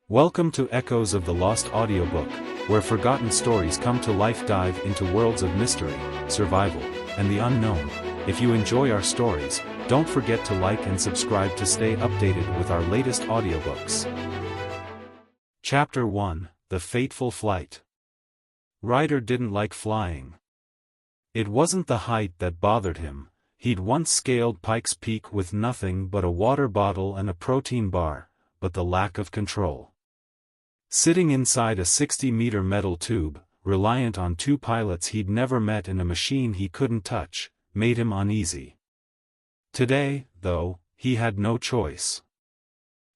Welcome to Echoes of the Lost audiobook, where forgotten stories come to life. Dive into worlds of mystery, survival, and the unknown. If you enjoy our stories, don't forget to like and subscribe to stay updated with our latest audiobooks. Chapter 1: The Fateful Flight. Ryder didn't like flying. It wasn't the height that bothered him. He'd once scaled Pike's Peak with nothing but a water bottle and a protein bar, but the lack of control. Sitting inside a 60-meter metal tube, reliant on two pilots he'd never met in a machine he couldn't touch, made him uneasy. Today, though, he had no choice.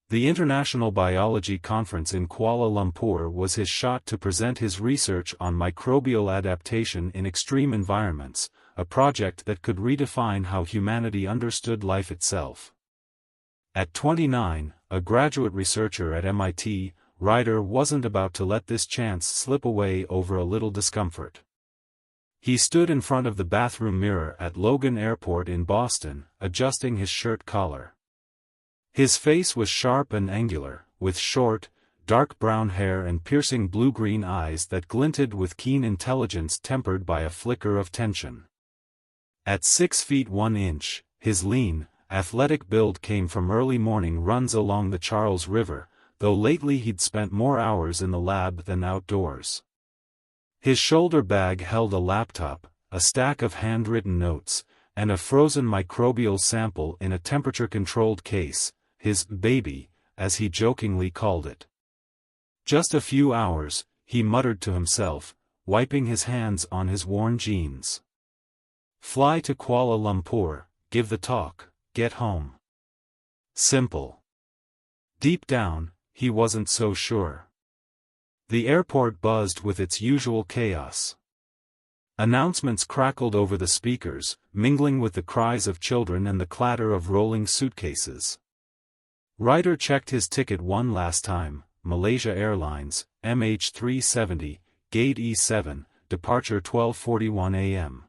The International Biology Conference in Kuala Lumpur was his shot to present his research on microbial adaptation in extreme environments, a project that could redefine how humanity understood life itself. At 29, a graduate researcher at MIT, Ryder wasn't about to let this chance slip away over a little discomfort. He stood in front of the bathroom mirror at Logan Airport in Boston, adjusting his shirt collar. His face was sharp and angular, with short, dark brown hair and piercing blue-green eyes that glinted with keen intelligence tempered by a flicker of tension. At 6 feet 1 inch, his lean, athletic build came from early morning runs along the Charles River, though lately he'd spent more hours in the lab than outdoors. His shoulder bag held a laptop, a stack of handwritten notes, and a frozen microbial sample in a temperature-controlled case, his baby, as he jokingly called it. Just a few hours, he muttered to himself, wiping his hands on his worn jeans. Fly to Kuala Lumpur, give the talk, get home. Simple. Deep down, he wasn't so sure. The airport buzzed with its usual chaos. Announcements crackled over the speakers, mingling with the cries of children and the clatter of rolling suitcases. Ryder checked his ticket one last time: Malaysia Airlines, MH370, Gate E7, departure 12:41 a.m.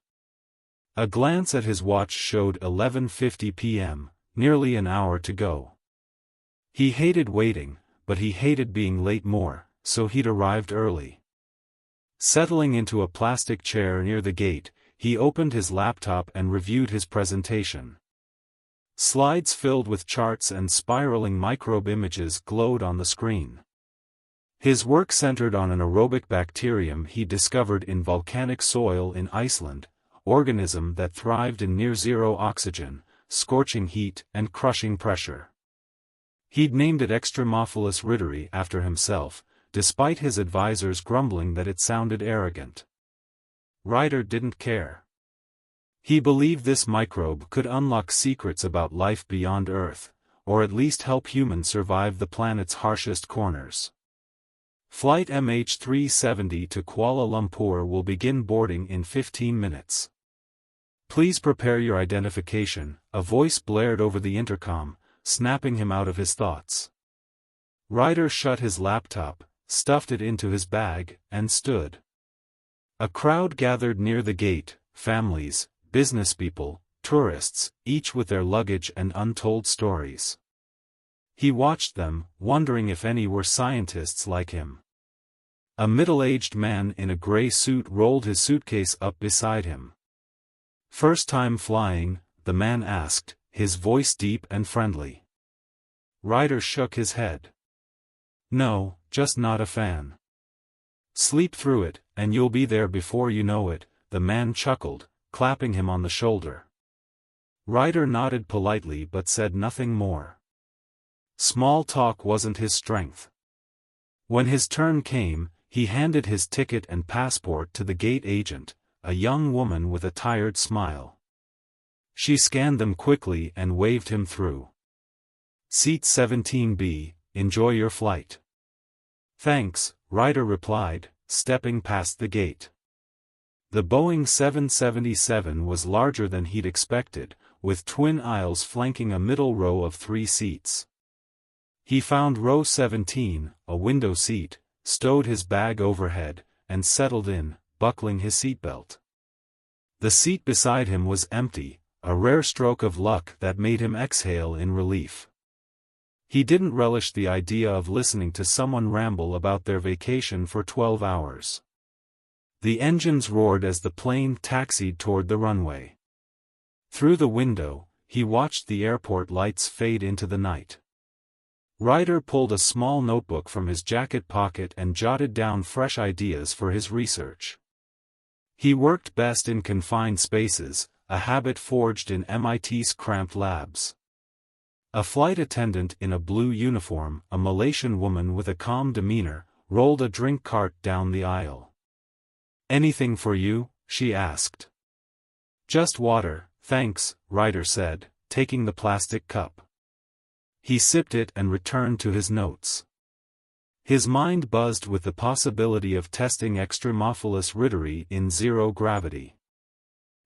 A glance at his watch showed 11:50 p.m., nearly an hour to go. He hated waiting, but he hated being late more, so he'd arrived early. Settling into a plastic chair near the gate, he opened his laptop and reviewed his presentation. Slides filled with charts and spiraling microbe images glowed on the screen. His work centered on an aerobic bacterium he discovered in volcanic soil in Iceland, organism that thrived in near-zero oxygen, scorching heat and crushing pressure. He'd named it Extremophilus ritteri after himself, despite his advisors grumbling that it sounded arrogant. Ryder didn't care. He believed this microbe could unlock secrets about life beyond Earth, or at least help humans survive the planet's harshest corners. Flight MH370 to Kuala Lumpur will begin boarding in 15 minutes. Please prepare your identification, a voice blared over the intercom, snapping him out of his thoughts. Ryder shut his laptop, stuffed it into his bag, and stood. A crowd gathered near the gate: families, businesspeople, tourists, each with their luggage and untold stories. He watched them, wondering if any were scientists like him. A middle-aged man in a gray suit rolled his suitcase up beside him. "First time flying?" the man asked, his voice deep and friendly. Ryder shook his head. "No, just not a fan." "Sleep through it, and you'll be there before you know it," the man chuckled, clapping him on the shoulder. Ryder nodded politely but said nothing more. Small talk wasn't his strength. When his turn came, he handed his ticket and passport to the gate agent, a young woman with a tired smile. She scanned them quickly and waved him through. "Seat 17B, enjoy your flight." "Thanks," Ryder replied, stepping past the gate. The Boeing 777 was larger than he'd expected, with twin aisles flanking a middle row of 3 seats. He found row 17, a window seat, stowed his bag overhead, and settled in, buckling his seatbelt. The seat beside him was empty, a rare stroke of luck that made him exhale in relief. He didn't relish the idea of listening to someone ramble about their vacation for 12 hours. The engines roared as the plane taxied toward the runway. Through the window, he watched the airport lights fade into the night. Ryder pulled a small notebook from his jacket pocket and jotted down fresh ideas for his research. He worked best in confined spaces, a habit forged in MIT's cramped labs. A flight attendant in a blue uniform, a Malaysian woman with a calm demeanor, rolled a drink cart down the aisle. "Anything for you?" she asked. "Just water, thanks," Ryder said, taking the plastic cup. He sipped it and returned to his notes. His mind buzzed with the possibility of testing extremophilus rideri in zero gravity.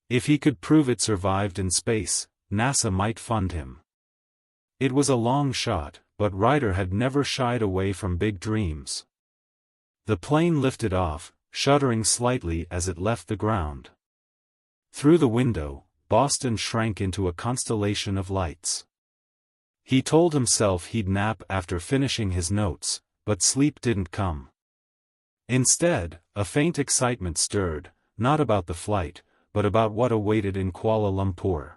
If he could prove it survived in space, NASA might fund him. It was a long shot, but Ryder had never shied away from big dreams. The plane lifted off, shuddering slightly as it left the ground. Through the window, Boston shrank into a constellation of lights. He told himself he'd nap after finishing his notes, but sleep didn't come. Instead, a faint excitement stirred, not about the flight, but about what awaited in Kuala Lumpur.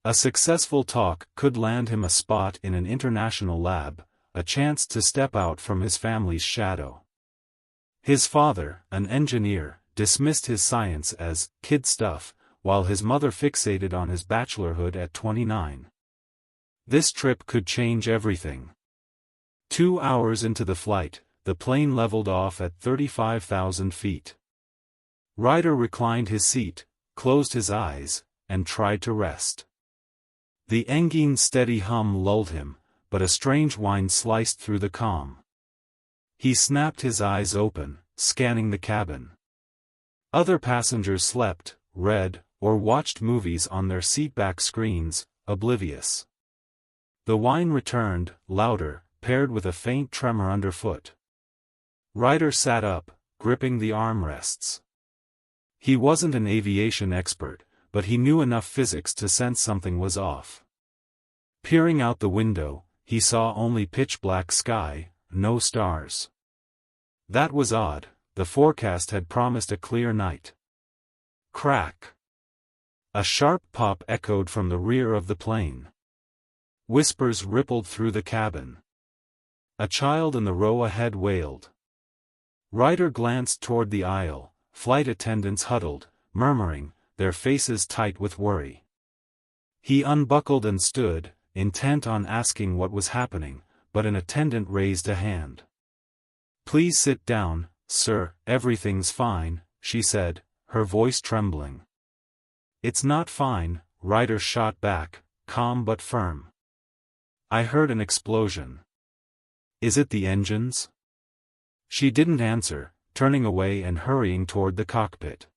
A successful talk could land him a spot in an international lab, a chance to step out from his family's shadow. His father, an engineer, dismissed his science as kid stuff, while his mother fixated on his bachelorhood at 29. This trip could change everything. 2 hours into the flight, the plane leveled off at 35,000 feet. Ryder reclined his seat, closed his eyes, and tried to rest. The engine's steady hum lulled him, but a strange whine sliced through the calm. He snapped his eyes open, scanning the cabin. Other passengers slept, read, or watched movies on their seatback screens, oblivious. The whine returned, louder, paired with a faint tremor underfoot. Ryder sat up, gripping the armrests. He wasn't an aviation expert, but he knew enough physics to sense something was off. Peering out the window, he saw only pitch-black sky, no stars. That was odd, the forecast had promised a clear night. Crack! A sharp pop echoed from the rear of the plane. Whispers rippled through the cabin. A child in the row ahead wailed. Ryder glanced toward the aisle, flight attendants huddled, murmuring, their faces tight with worry. He unbuckled and stood, intent on asking what was happening, but an attendant raised a hand. "Please sit down, sir, everything's fine," she said, her voice trembling. "It's not fine," Ryder shot back, calm but firm. "I heard an explosion." "Is it the engines?" She didn't answer, turning away and hurrying toward the cockpit.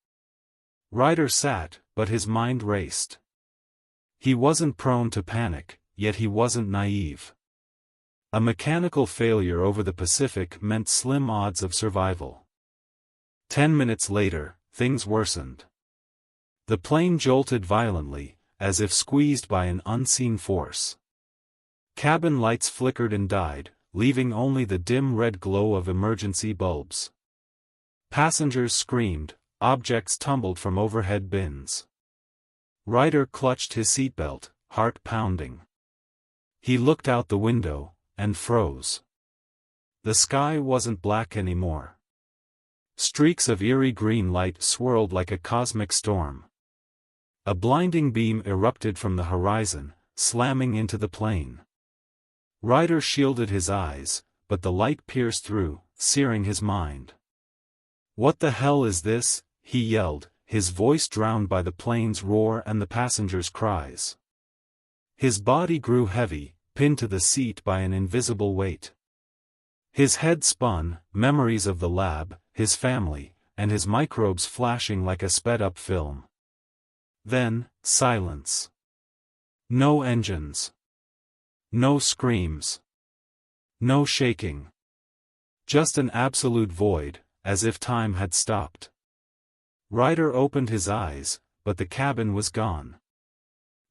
Ryder sat, but his mind raced. He wasn't prone to panic, yet he wasn't naive. A mechanical failure over the Pacific meant slim odds of survival. 10 minutes later, things worsened. The plane jolted violently, as if squeezed by an unseen force. Cabin lights flickered and died, leaving only the dim red glow of emergency bulbs. Passengers screamed, objects tumbled from overhead bins. Ryder clutched his seatbelt, heart pounding. He looked out the window, and froze. The sky wasn't black anymore. Streaks of eerie green light swirled like a cosmic storm. A blinding beam erupted from the horizon, slamming into the plane. Ryder shielded his eyes, but the light pierced through, searing his mind. "What the hell is this?" he yelled, his voice drowned by the plane's roar and the passengers' cries. His body grew heavy, pinned to the seat by an invisible weight. His head spun, memories of the lab, his family, and his microbes flashing like a sped-up film. Then, silence. No engines. No screams. No shaking. Just an absolute void, as if time had stopped. Ryder opened his eyes, but the cabin was gone.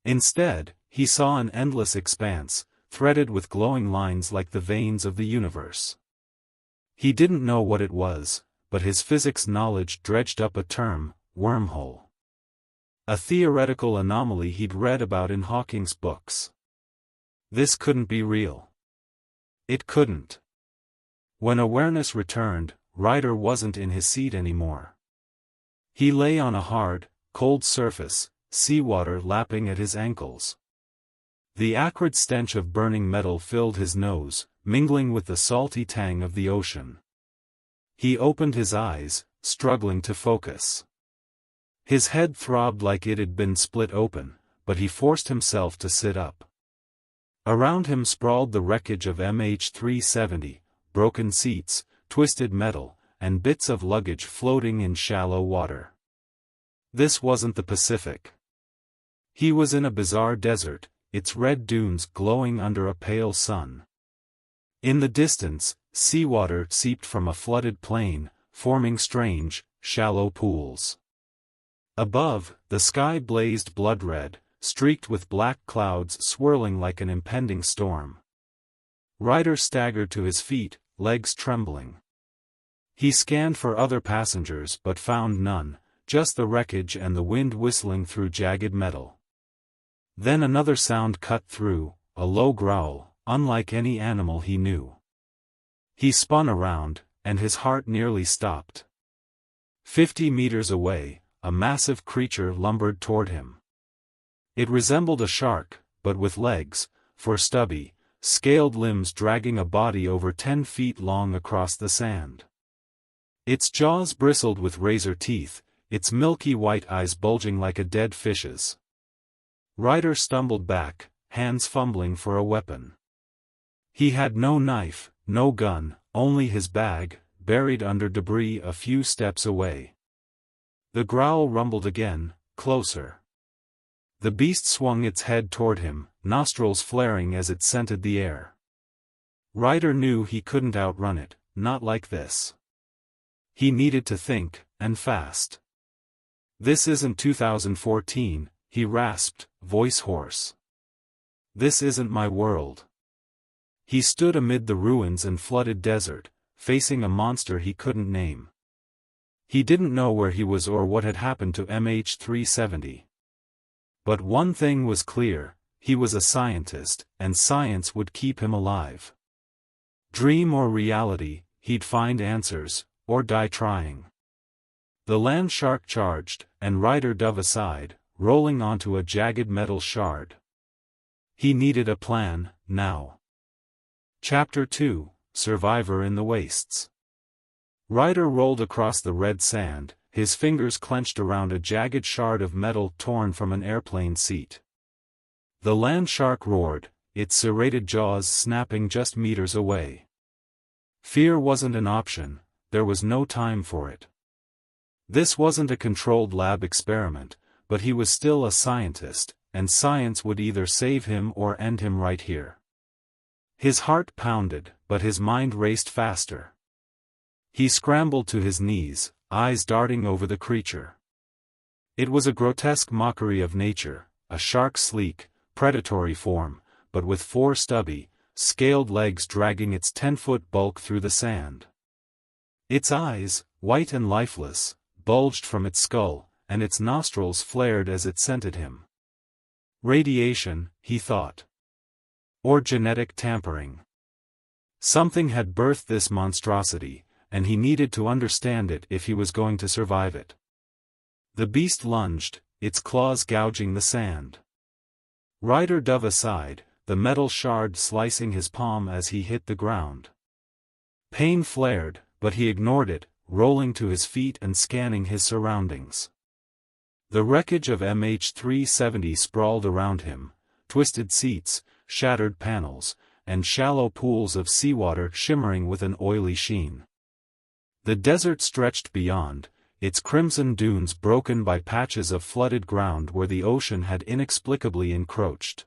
Instead, he saw an endless expanse, threaded with glowing lines like the veins of the universe. He didn't know what it was, but his physics knowledge dredged up a term: wormhole. A theoretical anomaly he'd read about in Hawking's books. This couldn't be real. It couldn't. When awareness returned, Ryder wasn't in his seat anymore. He lay on a hard, cold surface, seawater lapping at his ankles. The acrid stench of burning metal filled his nose, mingling with the salty tang of the ocean. He opened his eyes, struggling to focus. His head throbbed like it had been split open, but he forced himself to sit up. Around him sprawled the wreckage of MH370, broken seats, twisted metal, and bits of luggage floating in shallow water. This wasn't the Pacific. He was in a bizarre desert, its red dunes glowing under a pale sun. In the distance, seawater seeped from a flooded plain, forming strange, shallow pools. Above, the sky blazed blood-red, streaked with black clouds swirling like an impending storm. Ryder staggered to his feet, legs trembling. He scanned for other passengers but found none, just the wreckage and the wind whistling through jagged metal. Then another sound cut through, a low growl, unlike any animal he knew. He spun around, and his heart nearly stopped. 50 meters away, a massive creature lumbered toward him. It resembled a shark, but with legs, for stubby, scaled limbs dragging a body over 10 feet long across the sand. Its jaws bristled with razor teeth, its milky white eyes bulging like a dead fish's. Ryder stumbled back, hands fumbling for a weapon. He had no knife, no gun, only his bag, buried under debris a few steps away. The growl rumbled again, closer. The beast swung its head toward him, nostrils flaring as it scented the air. Ryder knew he couldn't outrun it, not like this. He needed to think, and fast. "This isn't 2014, he rasped, voice hoarse. "This isn't my world." He stood amid the ruins and flooded desert, facing a monster he couldn't name. He didn't know where he was or what had happened to MH370. But one thing was clear: he was a scientist, and science would keep him alive. Dream or reality, he'd find answers, or die trying. The land shark charged, and Ryder dove aside, rolling onto a jagged metal shard. He needed a plan, now. Chapter 2, Survivor in the Wastes. Ryder rolled across the red sand, his fingers clenched around a jagged shard of metal torn from an airplane seat. The land shark roared, its serrated jaws snapping just meters away. Fear wasn't an option, there was no time for it. This wasn't a controlled lab experiment, but he was still a scientist, and science would either save him or end him right here. His heart pounded, but his mind raced faster. He scrambled to his knees, eyes darting over the creature. It was a grotesque mockery of nature, a shark's sleek, predatory form, but with 4 stubby, scaled legs dragging its 10-foot bulk through the sand. Its eyes, white and lifeless, bulged from its skull, and its nostrils flared as it scented him. Radiation, he thought. Or genetic tampering. Something had birthed this monstrosity, and he needed to understand it if he was going to survive it. The beast lunged, its claws gouging the sand. Ryder dove aside, the metal shard slicing his palm as he hit the ground. Pain flared, but he ignored it, rolling to his feet and scanning his surroundings. The wreckage of MH370 sprawled around him, twisted seats, shattered panels, and shallow pools of seawater shimmering with an oily sheen. The desert stretched beyond, its crimson dunes broken by patches of flooded ground where the ocean had inexplicably encroached.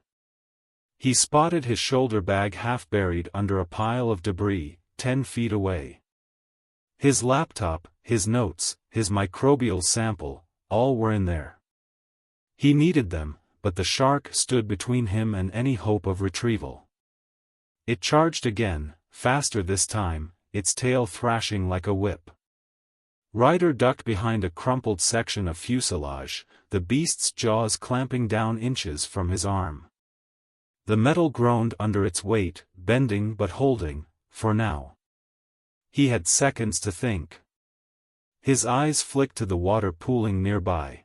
He spotted his shoulder bag half buried under a pile of debris, 10 feet away. His laptop, his notes, his microbial sample, all were in there. He needed them, but the shark stood between him and any hope of retrieval. It charged again, faster this time, its tail thrashing like a whip. Ryder ducked behind a crumpled section of fuselage, the beast's jaws clamping down inches from his arm. The metal groaned under its weight, bending but holding, for now. He had seconds to think. His eyes flicked to the water pooling nearby.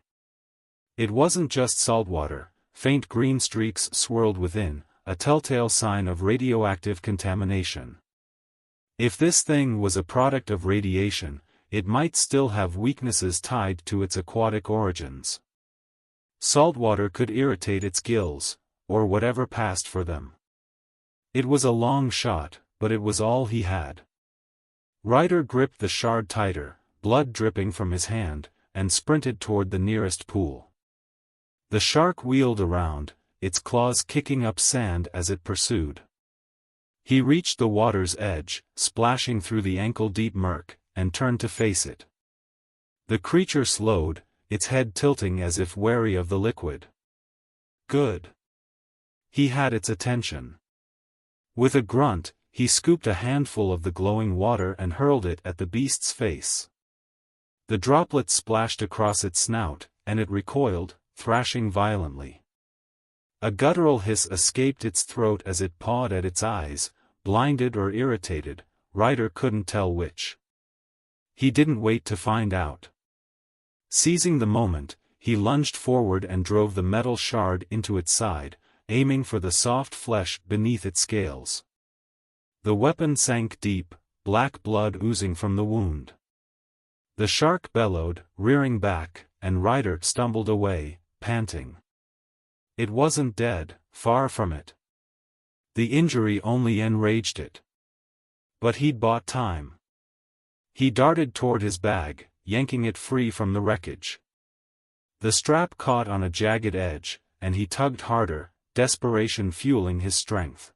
It wasn't just salt water, faint green streaks swirled within, a telltale sign of radioactive contamination. If this thing was a product of radiation, it might still have weaknesses tied to its aquatic origins. Salt water could irritate its gills, or whatever passed for them. It was a long shot, but it was all he had. Ryder gripped the shard tighter, blood dripping from his hand, and sprinted toward the nearest pool. The shark wheeled around, its claws kicking up sand as it pursued. He reached the water's edge, splashing through the ankle-deep murk, and turned to face it. The creature slowed, its head tilting as if wary of the liquid. Good. He had its attention. With a grunt, he scooped a handful of the glowing water and hurled it at the beast's face. The droplets splashed across its snout, and it recoiled, thrashing violently. A guttural hiss escaped its throat as it pawed at its eyes, blinded or irritated, Ryder couldn't tell which. He didn't wait to find out. Seizing the moment, he lunged forward and drove the metal shard into its side, aiming for the soft flesh beneath its scales. The weapon sank deep, black blood oozing from the wound. The shark bellowed, rearing back, and Ryder stumbled away, panting. It wasn't dead, far from it. The injury only enraged it. But he'd bought time. He darted toward his bag, yanking it free from the wreckage. The strap caught on a jagged edge, and he tugged harder, desperation fueling his strength.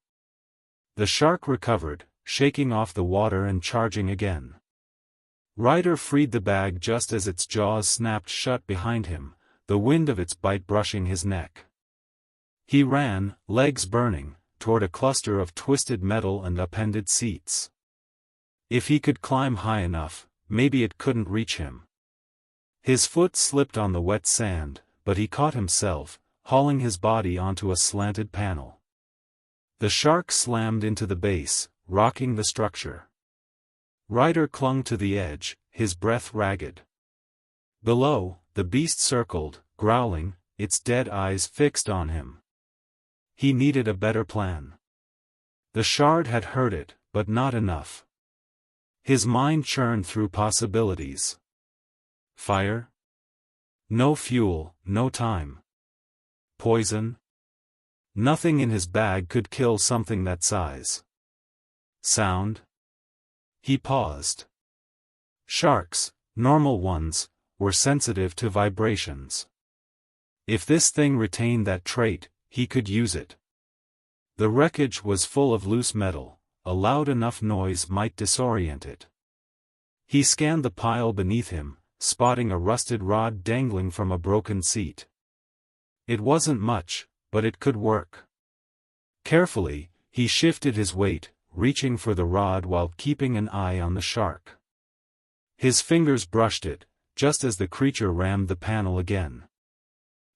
The shark recovered, shaking off the water and charging again. Ryder freed the bag just as its jaws snapped shut behind him, the wind of its bite brushing his neck. He ran, legs burning, toward a cluster of twisted metal and upended seats. If he could climb high enough, maybe it couldn't reach him. His foot slipped on the wet sand, but he caught himself, hauling his body onto a slanted panel. The shark slammed into the base, rocking the structure. Ryder clung to the edge, his breath ragged. Below, the beast circled, growling, its dead eyes fixed on him. He needed a better plan. The shard had hurt it, but not enough. His mind churned through possibilities. Fire? No fuel, no time. Poison? Nothing in his bag could kill something that size. Sound? He paused. Sharks, normal ones, were sensitive to vibrations. If this thing retained that trait, he could use it. The wreckage was full of loose metal, a loud enough noise might disorient it. He scanned the pile beneath him, spotting a rusted rod dangling from a broken seat. It wasn't much, but it could work. Carefully, he shifted his weight, reaching for the rod while keeping an eye on the shark. His fingers brushed it, just as the creature rammed the panel again.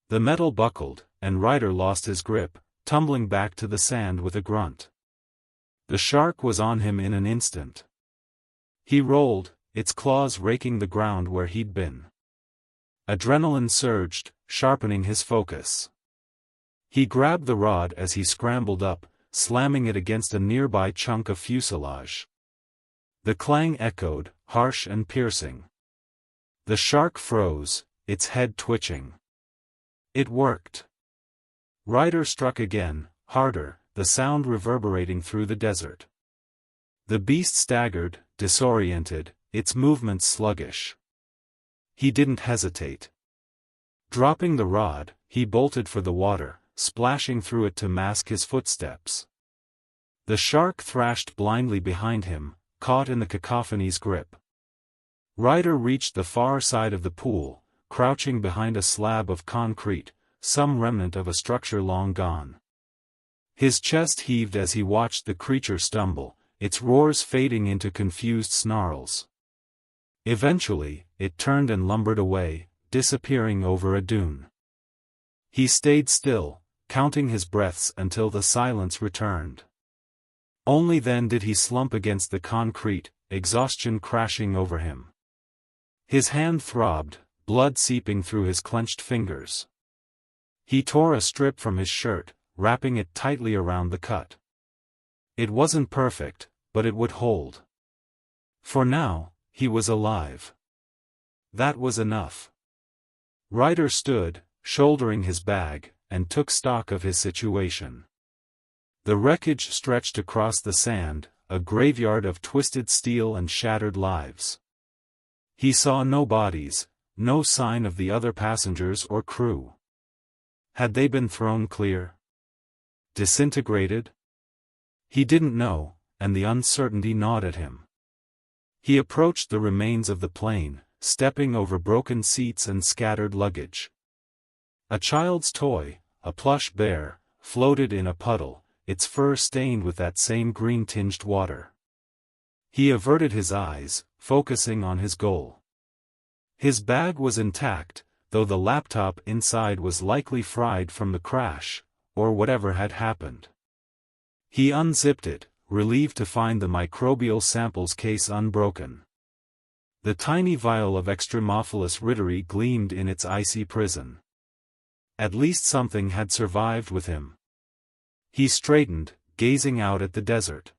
The metal buckled, and Ryder lost his grip, tumbling back to the sand with a grunt. The shark was on him in an instant. He rolled, its claws raking the ground where he'd been. Adrenaline surged, sharpening his focus. He grabbed the rod as he scrambled up, slamming it against a nearby chunk of fuselage. The clang echoed, harsh and piercing. The shark froze, its head twitching. It worked. Ryder struck again, harder, the sound reverberating through the desert. The beast staggered, disoriented, its movements sluggish. He didn't hesitate. Dropping the rod, he bolted for the water, splashing through it to mask his footsteps. The shark thrashed blindly behind him, caught in the cacophony's grip. Ryder reached the far side of the pool, crouching behind a slab of concrete, some remnant of a structure long gone. His chest heaved as he watched the creature stumble, its roars fading into confused snarls. Eventually, it turned and lumbered away, disappearing over a dune. He stayed still, counting his breaths until the silence returned. Only then did he slump against the concrete, exhaustion crashing over him. His hand throbbed, blood seeping through his clenched fingers. He tore a strip from his shirt, wrapping it tightly around the cut. It wasn't perfect, but it would hold. For now, he was alive. That was enough. Ryder stood, shouldering his bag, and took stock of his situation. The wreckage stretched across the sand, a graveyard of twisted steel and shattered lives. He saw no bodies, no sign of the other passengers or crew. Had they been thrown clear? Disintegrated? He didn't know, and the uncertainty gnawed at him. He approached the remains of the plane, stepping over broken seats and scattered luggage. A child's toy, a plush bear, floated in a puddle, its fur stained with that same green-tinged water. He averted his eyes, focusing on his goal. His bag was intact, though the laptop inside was likely fried from the crash, or whatever had happened. He unzipped it, relieved to find the microbial samples case unbroken. The tiny vial of Extremophilus ritteri gleamed in its icy prison. At least something had survived with him. He straightened, gazing out at the desert.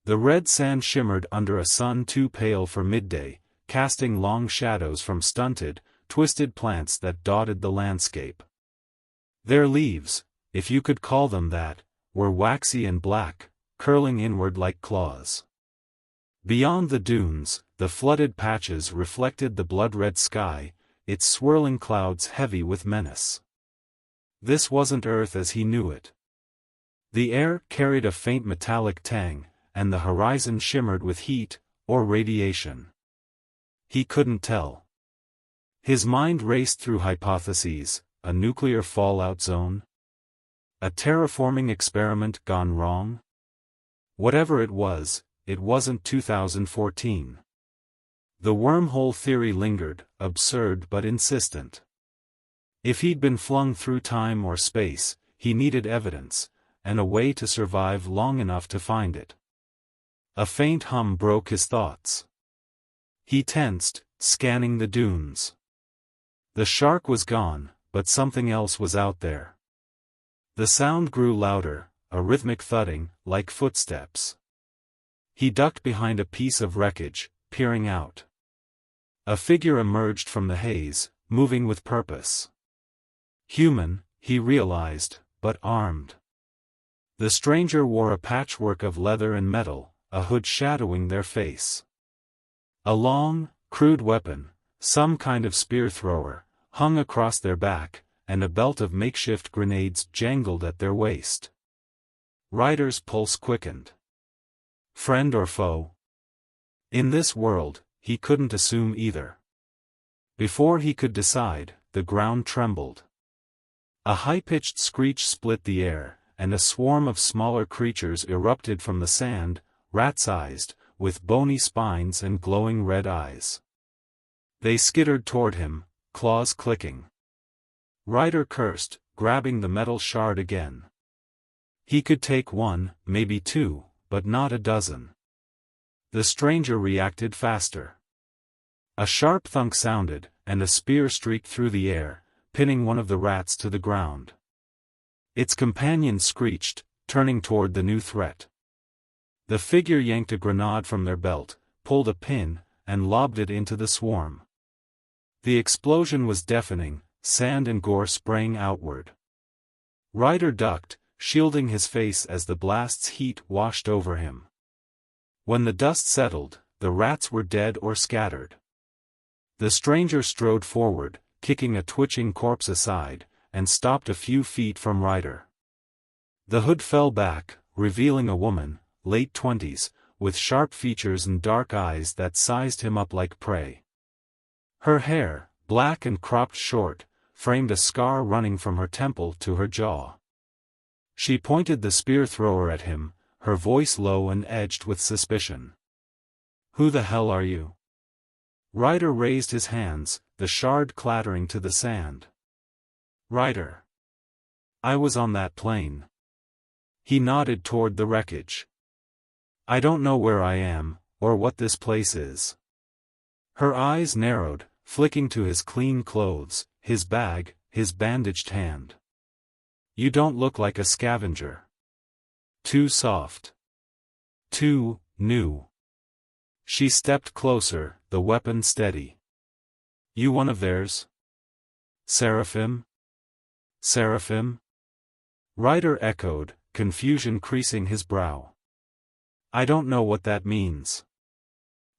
The red sand shimmered under a sun too pale for midday, casting long shadows from stunted, twisted plants that dotted the landscape. Their leaves, if you could call them that, were waxy and black, curling inward like claws. Beyond the dunes, the flooded patches reflected the blood-red sky, its swirling clouds heavy with menace. This wasn't Earth as he knew it. The air carried a faint metallic tang, and the horizon shimmered with heat, or radiation. He couldn't tell. His mind raced through hypotheses: a nuclear fallout zone? A terraforming experiment gone wrong? Whatever it wasn't 2014. The wormhole theory lingered, absurd but insistent. If he'd been flung through time or space, he needed evidence, and a way to survive long enough to find it. A faint hum broke his thoughts. He tensed, scanning the dunes. The shark was gone, but something else was out there. The sound grew louder, a rhythmic thudding, like footsteps. He ducked behind a piece of wreckage, peering out. A figure emerged from the haze, moving with purpose. Human, he realized, but armed. The stranger wore a patchwork of leather and metal, a hood shadowing their face. A long, crude weapon, some kind of spear thrower, hung across their back, and a belt of makeshift grenades jangled at their waist. Ryder's pulse quickened. Friend or foe? In this world, he couldn't assume either. Before he could decide, the ground trembled. A high-pitched screech split the air, and a swarm of smaller creatures erupted from the sand, rat-sized, with bony spines and glowing red eyes. They skittered toward him, claws clicking. Ryder cursed, grabbing the metal shard again. He could take one, maybe two, but not a dozen. The stranger reacted faster. A sharp thunk sounded, and a spear streaked through the air, pinning one of the rats to the ground. Its companion screeched, turning toward the new threat. The figure yanked a grenade from their belt, pulled a pin, and lobbed it into the swarm. The explosion was deafening, sand and gore spraying outward. Ryder ducked, shielding his face as the blast's heat washed over him. When the dust settled, the rats were dead or scattered. The stranger strode forward, kicking a twitching corpse aside, and stopped a few feet from Ryder. The hood fell back, revealing a woman, late 20s, with sharp features and dark eyes that sized him up like prey. Her hair, black and cropped short, framed a scar running from her temple to her jaw. She pointed the spear thrower at him, her voice low and edged with suspicion. "Who the hell are you?" Ryder raised his hands, the shard clattering to the sand. "Ryder. I was on that plane." He nodded toward the wreckage. "I don't know where I am, or what this place is." Her eyes narrowed, flicking to his clean clothes, his bag, his bandaged hand. "You don't look like a scavenger. Too soft. Too new." She stepped closer, the weapon steady. "You one of theirs? Seraphim? Seraphim?" Ryder echoed, confusion creasing his brow. "I don't know what that means.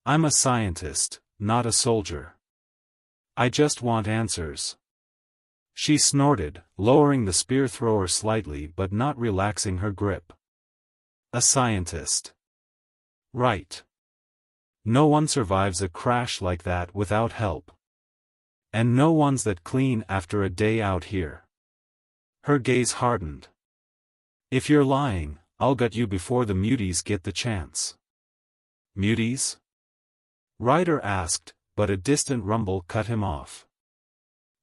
I'm a scientist, not a soldier. I just want answers." She snorted, lowering the spear thrower slightly but not relaxing her grip. "A scientist. Right. No one survives a crash like that without help. And no one's that clean after a day out here." Her gaze hardened. "If you're lying, I'll gut you before the muties get the chance." "Muties?" Ryder asked, but a distant rumble cut him off.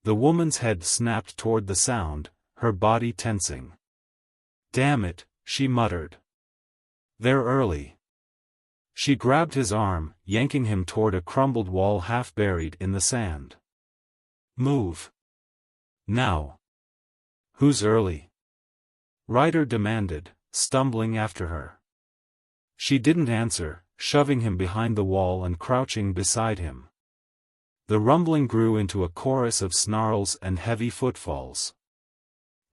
The woman's head snapped toward the sound, her body tensing. "Damn it," she muttered. "They're early." She grabbed his arm, yanking him toward a crumbled wall half buried in the sand. "Move. Now." "Who's early?" Ryder demanded, stumbling after her. She didn't answer, shoving him behind the wall and crouching beside him. The rumbling grew into a chorus of snarls and heavy footfalls.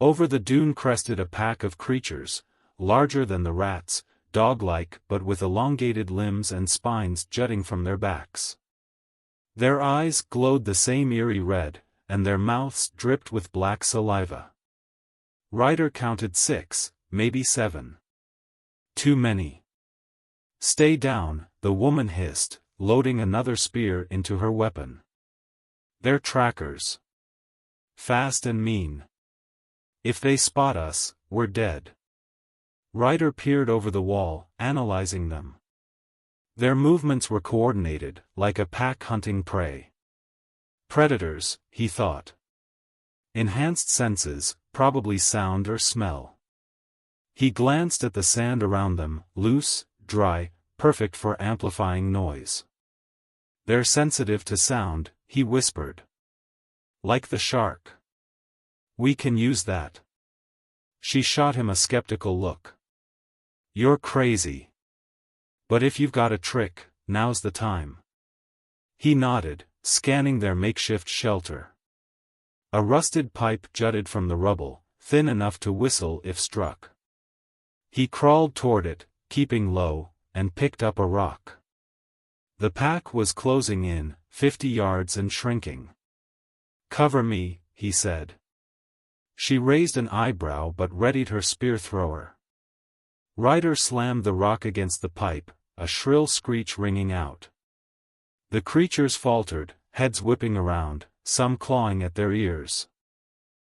Over the dune crested a pack of creatures, larger than the rats, dog-like but with elongated limbs and spines jutting from their backs. Their eyes glowed the same eerie red, and their mouths dripped with black saliva. Ryder counted 6, maybe 7. Too many. "Stay down," the woman hissed, loading another spear into her weapon. "They're trackers. Fast and mean. If they spot us, we're dead." Ryder peered over the wall, analyzing them. Their movements were coordinated, like a pack hunting prey. Predators, he thought. Enhanced senses, probably sound or smell. He glanced at the sand around them, loose, dry, perfect for amplifying noise. "They're sensitive to sound," he whispered. "Like the shark. We can use that." She shot him a skeptical look. "You're crazy. But if you've got a trick, now's the time." He nodded, scanning their makeshift shelter. A rusted pipe jutted from the rubble, thin enough to whistle if struck. He crawled toward it, keeping low, and picked up a rock. The pack was closing in, 50 yards and shrinking. "Cover me," he said. She raised an eyebrow but readied her spear thrower. Ryder slammed the rock against the pipe, a shrill screech ringing out. The creatures faltered, heads whipping around, some clawing at their ears.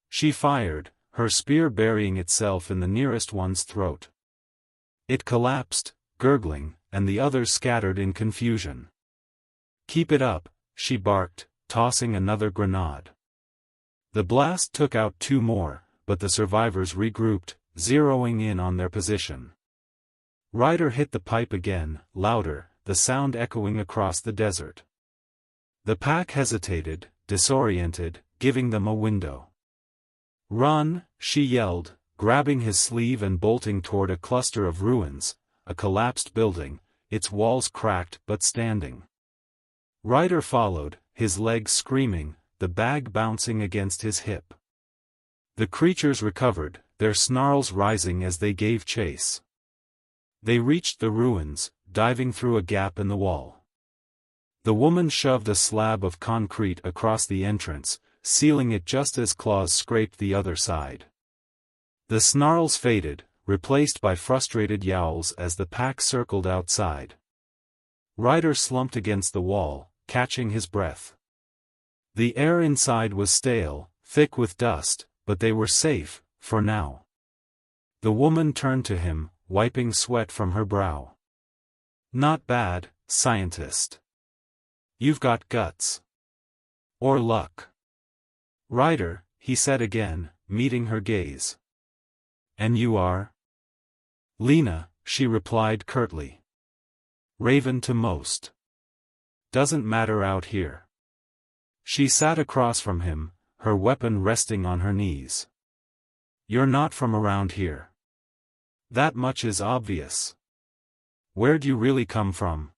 She fired, her spear burying itself in the nearest one's throat. It collapsed, gurgling, and the others scattered in confusion. "Keep it up," she barked, tossing another grenade. The blast took out 2 more, but the survivors regrouped, zeroing in on their position. Ryder hit the pipe again, louder, the sound echoing across the desert. The pack hesitated, disoriented, giving them a window. "Run," she yelled, grabbing his sleeve and bolting toward a cluster of ruins, a collapsed building, its walls cracked but standing. Ryder followed, his legs screaming, the bag bouncing against his hip. The creatures recovered, their snarls rising as they gave chase. They reached the ruins, diving through a gap in the wall. The woman shoved a slab of concrete across the entrance, sealing it just as claws scraped the other side. The snarls faded, replaced by frustrated yowls as the pack circled outside. Ryder slumped against the wall, catching his breath. The air inside was stale, thick with dust, but they were safe, for now. The woman turned to him, wiping sweat from her brow. Not bad, scientist. You've got guts. Or luck. Ryder, he said again, meeting her gaze. And you are? Lena, she replied curtly. Raven to most. Doesn't matter out here. She sat across from him, her weapon resting on her knees. You're not from around here. That much is obvious. Where'd you really come from?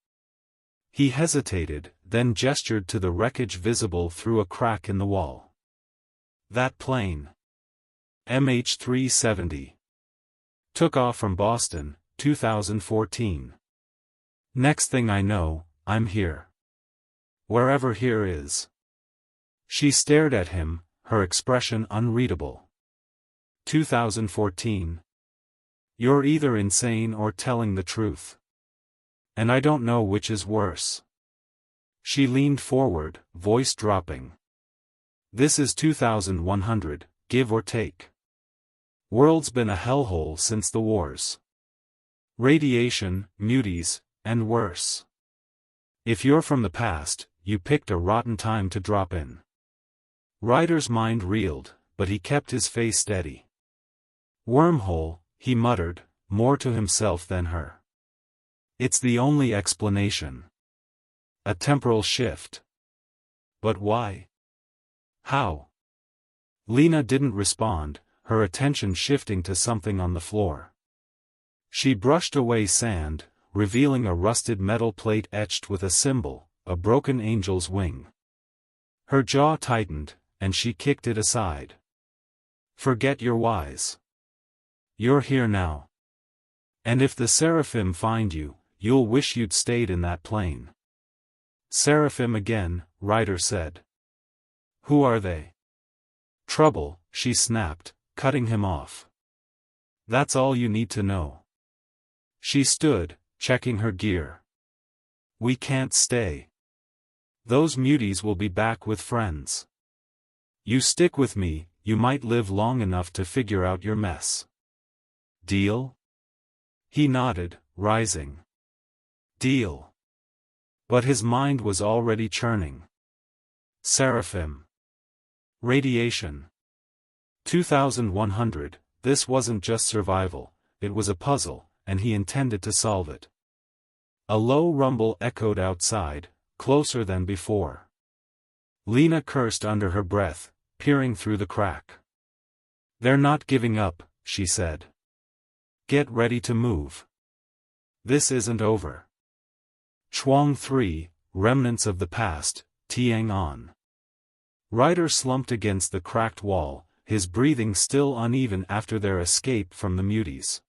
He hesitated, then gestured to the wreckage visible through a crack in the wall. That plane. MH370. Took off from Boston, 2014. Next thing I know, I'm here. Wherever here is. She stared at him, her expression unreadable. 2014. You're either insane or telling the truth. And I don't know which is worse. She leaned forward, voice dropping. This is 2100, give or take. World's been a hellhole since the wars. Radiation, muties, and worse. If you're from the past, you picked a rotten time to drop in. Ryder's mind reeled, but he kept his face steady. Wormhole, he muttered, more to himself than her. It's the only explanation. A temporal shift. But why? How? Lena didn't respond, her attention shifting to something on the floor. She brushed away sand, revealing a rusted metal plate etched with a symbol, a broken angel's wing. Her jaw tightened, and she kicked it aside. Forget your whys. You're here now. And if the Seraphim find you, you'll wish you'd stayed in that plane. Seraphim again, Ryder said. Who are they? Trouble, she snapped, cutting him off. That's all you need to know. She stood, checking her gear. We can't stay. Those muties will be back with friends. You stick with me, you might live long enough to figure out your mess. Deal? He nodded, rising. Deal. But his mind was already churning. Seraphim. Radiation. 2100, this wasn't just survival, it was a puzzle, and he intended to solve it. A low rumble echoed outside, closer than before. Lena cursed under her breath, peering through the crack. They're not giving up, she said. Get ready to move. This isn't over. Chuang 3, remnants of the past, Tiang on. Ryder slumped against the cracked wall, his breathing still uneven after their escape from the muties.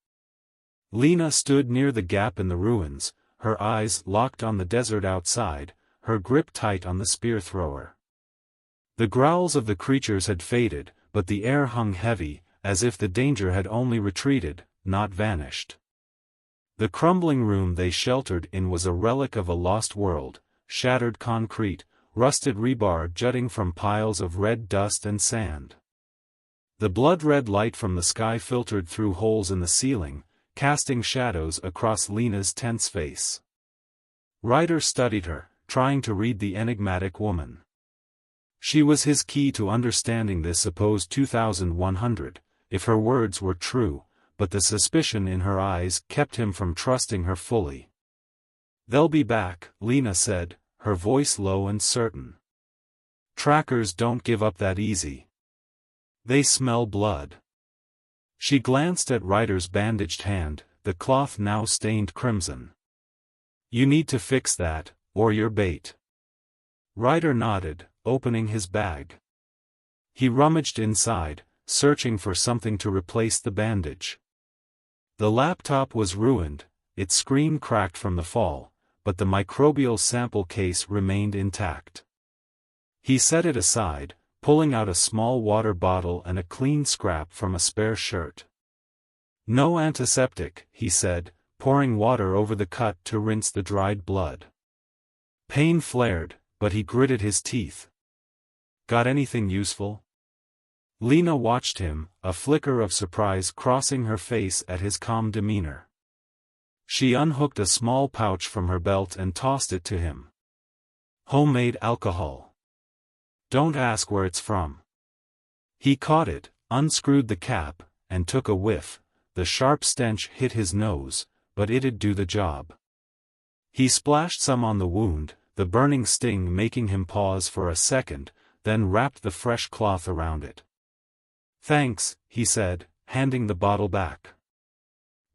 Lena stood near the gap in the ruins, her eyes locked on the desert outside, her grip tight on the spear thrower. The growls of the creatures had faded, but the air hung heavy, as if the danger had only retreated, not vanished. The crumbling room they sheltered in was a relic of a lost world, shattered concrete, rusted rebar jutting from piles of red dust and sand. The blood-red light from the sky filtered through holes in the ceiling, casting shadows across Lena's tense face. Ryder studied her, trying to read the enigmatic woman. She was his key to understanding this supposed 2100, if her words were true, but the suspicion in her eyes kept him from trusting her fully. They'll be back, Lena said, her voice low and certain. Trackers don't give up that easy. They smell blood. She glanced at Ryder's bandaged hand, the cloth now stained crimson. You need to fix that, or you're bait. Ryder nodded, opening his bag. He rummaged inside, searching for something to replace the bandage. The laptop was ruined, its screen cracked from the fall, but the microbial sample case remained intact. He set it aside, pulling out a small water bottle and a clean scrap from a spare shirt. No antiseptic, he said, pouring water over the cut to rinse the dried blood. Pain flared, but he gritted his teeth. Got anything useful? Lena watched him, a flicker of surprise crossing her face at his calm demeanor. She unhooked a small pouch from her belt and tossed it to him. Homemade alcohol. Don't ask where it's from. He caught it, unscrewed the cap, and took a whiff. The sharp stench hit his nose, but it'd do the job. He splashed some on the wound, the burning sting making him pause for a second, then wrapped the fresh cloth around it. Thanks, he said, handing the bottle back.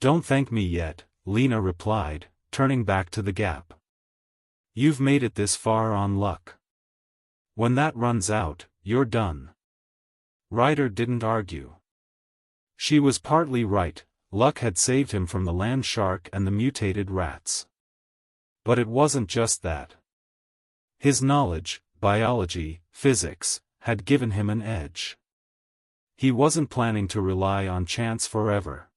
Don't thank me yet, Lena replied, turning back to the gap. You've made it this far on luck. When that runs out, you're done. Ryder didn't argue. She was partly right, luck had saved him from the land shark and the mutated rats. But it wasn't just that. His knowledge, biology, physics, had given him an edge. He wasn't planning to rely on chance forever.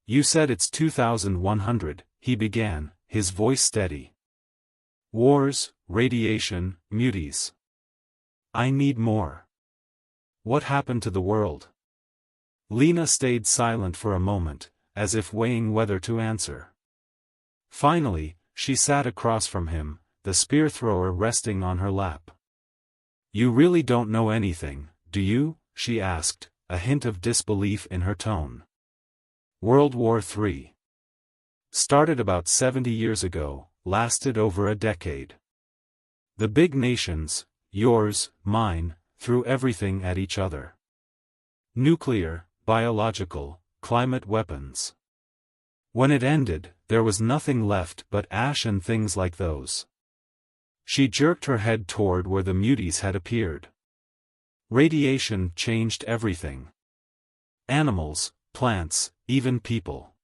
You said it's 2100, he began, his voice steady. Wars, radiation, muties. I need more. What happened to the world? Lena stayed silent for a moment, as if weighing whether to answer. Finally, she sat across from him, the spear thrower resting on her lap. You really don't know anything, do you? She asked, a hint of disbelief in her tone. World War III. Started about 70 years ago, lasted over a decade. The big nations, yours, mine, threw everything at each other. Nuclear, biological, climate weapons. When it ended, there was nothing left but ash and things like those. She jerked her head toward where the muties had appeared. Radiation changed everything. Animals, plants, even people.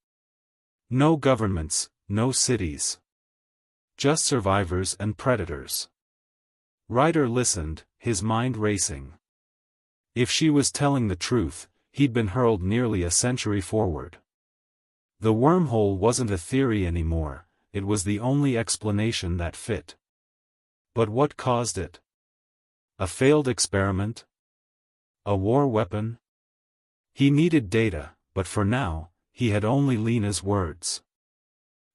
No governments, no cities. Just survivors and predators. Ryder listened, his mind racing. If she was telling the truth, he'd been hurled nearly a century forward. The wormhole wasn't a theory anymore, it was the only explanation that fit. But what caused it? A failed experiment? A war weapon? He needed data, but for now, he had only Lena's words.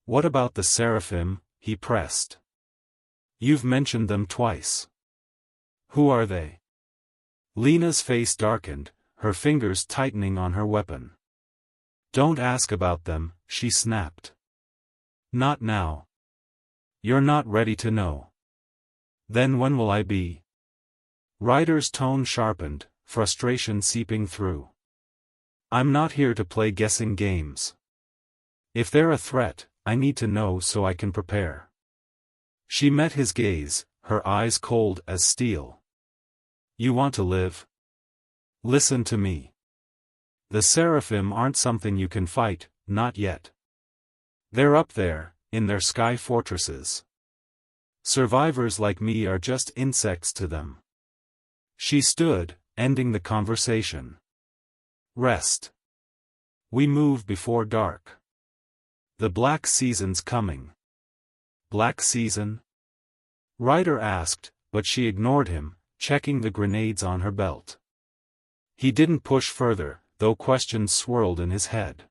What about the Seraphim? He pressed. You've mentioned them twice. Who are they? Lena's face darkened, her fingers tightening on her weapon. Don't ask about them, she snapped. Not now. You're not ready to know. Then when will I be? Ryder's tone sharpened, frustration seeping through. I'm not here to play guessing games. If they're a threat, I need to know so I can prepare. She met his gaze, her eyes cold as steel. You want to live? Listen to me. The Seraphim aren't something you can fight, not yet. They're up there, in their sky fortresses. Survivors like me are just insects to them. She stood, ending the conversation. Rest. We move before dark. The black season's coming. Black season? Ryder asked, but she ignored him, checking the grenades on her belt. He didn't push further, though questions swirled in his head.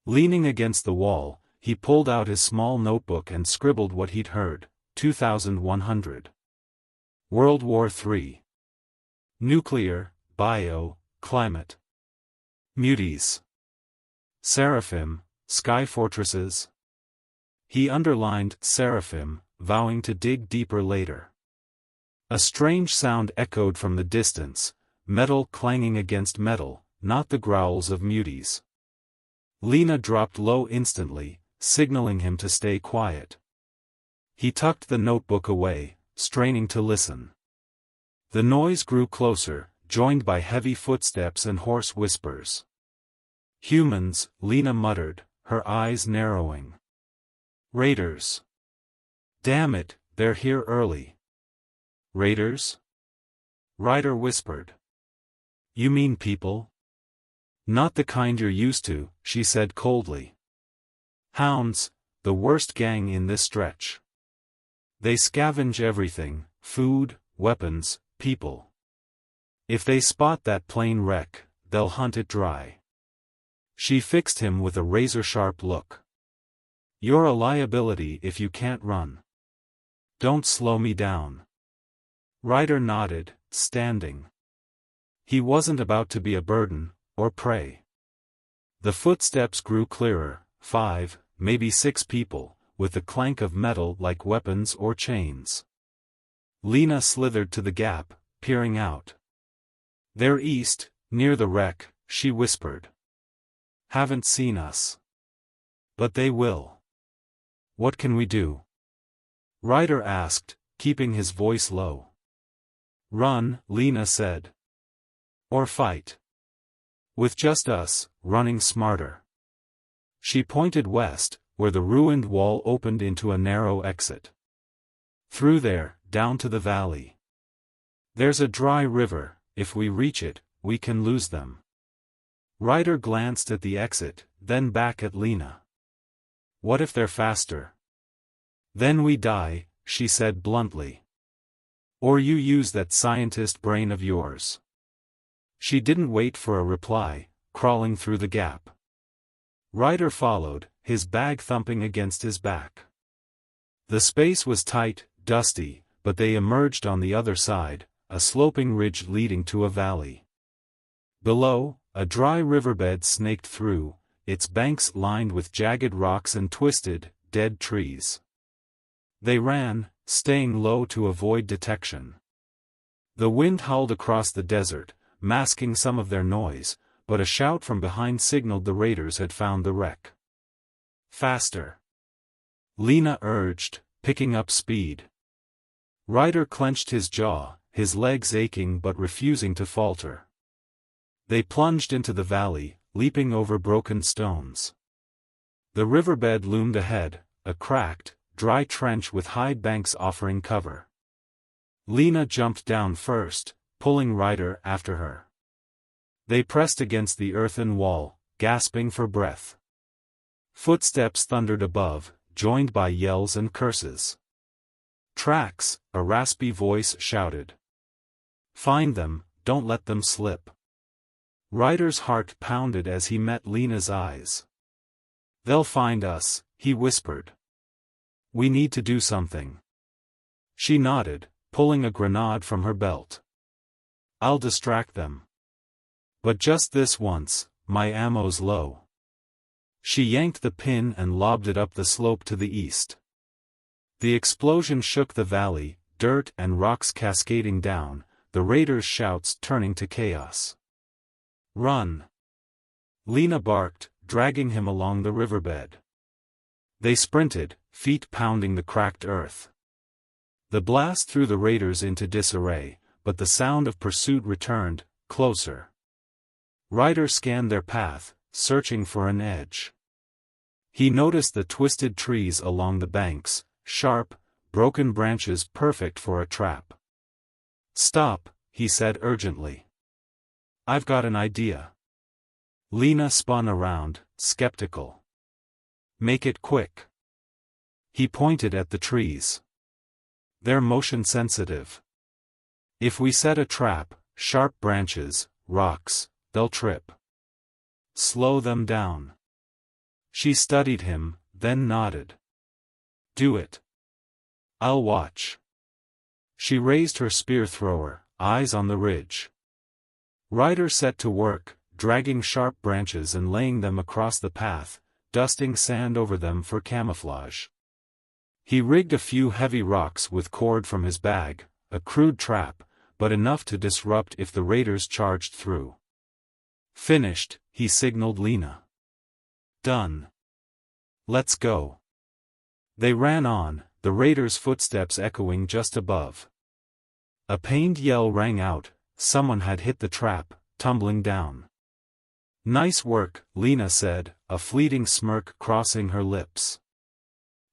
Leaning against the wall, he pulled out his small notebook and scribbled what he'd heard. 2100. World War III. Nuclear, bio, climate. Muties. Seraphim, sky fortresses. He underlined Seraphim, vowing to dig deeper later. A strange sound echoed from the distance, metal clanging against metal, not the growls of muties. Lena dropped low instantly, signaling him to stay quiet. He tucked the notebook away, straining to listen. The noise grew closer, joined by heavy footsteps and hoarse whispers. Humans, Lena muttered, her eyes narrowing. Raiders. Damn it, they're here early. Raiders? Ryder whispered. You mean people? Not the kind you're used to, she said coldly. Hounds, the worst gang in this stretch. They scavenge everything, food, weapons, people. If they spot that plane wreck, they'll hunt it dry. She fixed him with a razor-sharp look. You're a liability if you can't run. Don't slow me down. Ryder nodded, standing. He wasn't about to be a burden, or prey. The footsteps grew clearer, 5, maybe 6 people, with the clank of metal like weapons or chains. Lena slithered to the gap, peering out. They're east, near the wreck, she whispered. Haven't seen us. But they will. What can we do? Ryder asked, keeping his voice low. Run, Lena said. Or fight. With just us, running smarter. She pointed west, where the ruined wall opened into a narrow exit. Through there, down to the valley. There's a dry river, if we reach it, we can lose them. Ryder glanced at the exit, then back at Lena. What if they're faster? Then we die, she said bluntly. Or you use that scientist brain of yours. She didn't wait for a reply, crawling through the gap. Ryder followed, his bag thumping against his back. The space was tight, dusty, but they emerged on the other side, a sloping ridge leading to a valley. Below, a dry riverbed snaked through, its banks lined with jagged rocks and twisted, dead trees. They ran, staying low to avoid detection. The wind howled across the desert, masking some of their noise, but a shout from behind signaled the raiders had found the wreck. Faster. Lena urged, picking up speed. Ryder clenched his jaw, his legs aching but refusing to falter. They plunged into the valley, leaping over broken stones. The riverbed loomed ahead, a cracked, dry trench with high banks offering cover. Lena jumped down first, pulling Ryder after her. They pressed against the earthen wall, gasping for breath. Footsteps thundered above, joined by yells and curses. Tracks, a raspy voice shouted. Find them, don't let them slip. Ryder's heart pounded as he met Lena's eyes. They'll find us, he whispered. We need to do something. She nodded, pulling a grenade from her belt. I'll distract them. But just this once, my ammo's low. She yanked the pin and lobbed it up the slope to the east. The explosion shook the valley, dirt and rocks cascading down, the raiders' shouts turning to chaos. Run! Lena barked, dragging him along the riverbed. They sprinted, feet pounding the cracked earth. The blast threw the raiders into disarray, but the sound of pursuit returned, closer. Ryder scanned their path, searching for an edge. He noticed the twisted trees along the banks, sharp, broken branches perfect for a trap. Stop, he said urgently. I've got an idea. Lena spun around, skeptical. Make it quick. He pointed at the trees. They're motion sensitive. If we set a trap, sharp branches, rocks, they'll trip. Slow them down. She studied him, then nodded. Do it. I'll watch. She raised her spear thrower, eyes on the ridge. Ryder set to work, dragging sharp branches and laying them across the path, dusting sand over them for camouflage. He rigged a few heavy rocks with cord from his bag, a crude trap, but enough to disrupt if the raiders charged through. Finished, he signaled Lena. Done. Let's go. They ran on, the raiders' footsteps echoing just above. A pained yell rang out, someone had hit the trap, tumbling down. Nice work, Lena said, a fleeting smirk crossing her lips.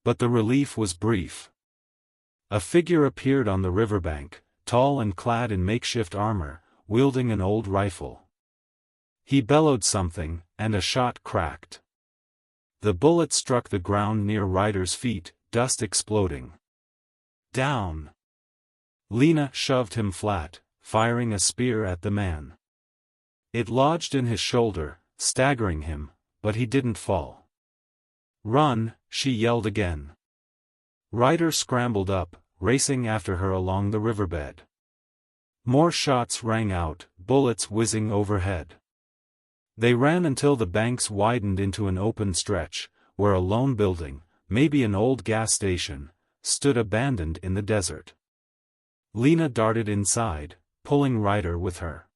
But the relief was brief. A figure appeared on the riverbank, tall and clad in makeshift armor, wielding an old rifle. He bellowed something, and a shot cracked. The bullet struck the ground near Ryder's feet, dust exploding. Down! Lena shoved him flat, firing a spear at the man. It lodged in his shoulder, staggering him, but he didn't fall. "Run!" she yelled again. Ryder scrambled up, racing after her along the riverbed. More shots rang out, bullets whizzing overhead. They ran until the banks widened into an open stretch, where a lone building, maybe an old gas station, stood abandoned in the desert. Lena darted inside, pulling Ryder with her.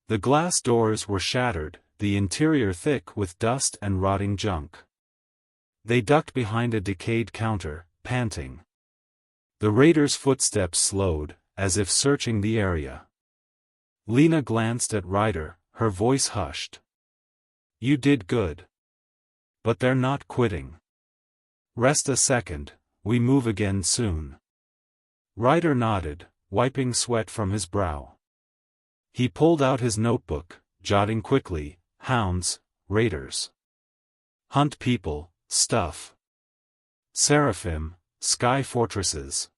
The glass doors were shattered, the interior thick with dust and rotting junk. They ducked behind a decayed counter, panting. The raiders' footsteps slowed, as if searching the area. Lena glanced at Ryder, her voice hushed. "You did good. But they're not quitting. Rest a second, we move again soon." Ryder nodded, wiping sweat from his brow. He pulled out his notebook, jotting quickly, "Hounds, raiders. Hunt people, stuff. Seraphim, sky fortresses.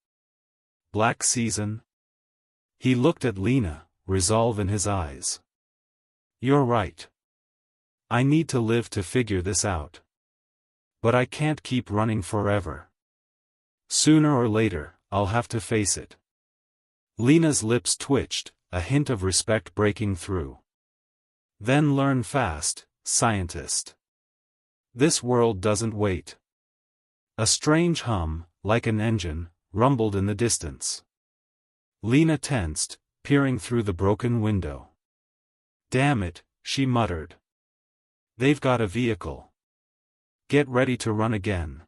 Black season." He looked at Lena, resolve in his eyes. "You're right. I need to live to figure this out. But I can't keep running forever. Sooner or later, I'll have to face it." Lena's lips twitched, a hint of respect breaking through. "Then learn fast, scientist. This world doesn't wait." A strange hum, like an engine, rumbled in the distance. Lena tensed, peering through the broken window. "Damn it," she muttered. "They've got a vehicle. Get ready to run again."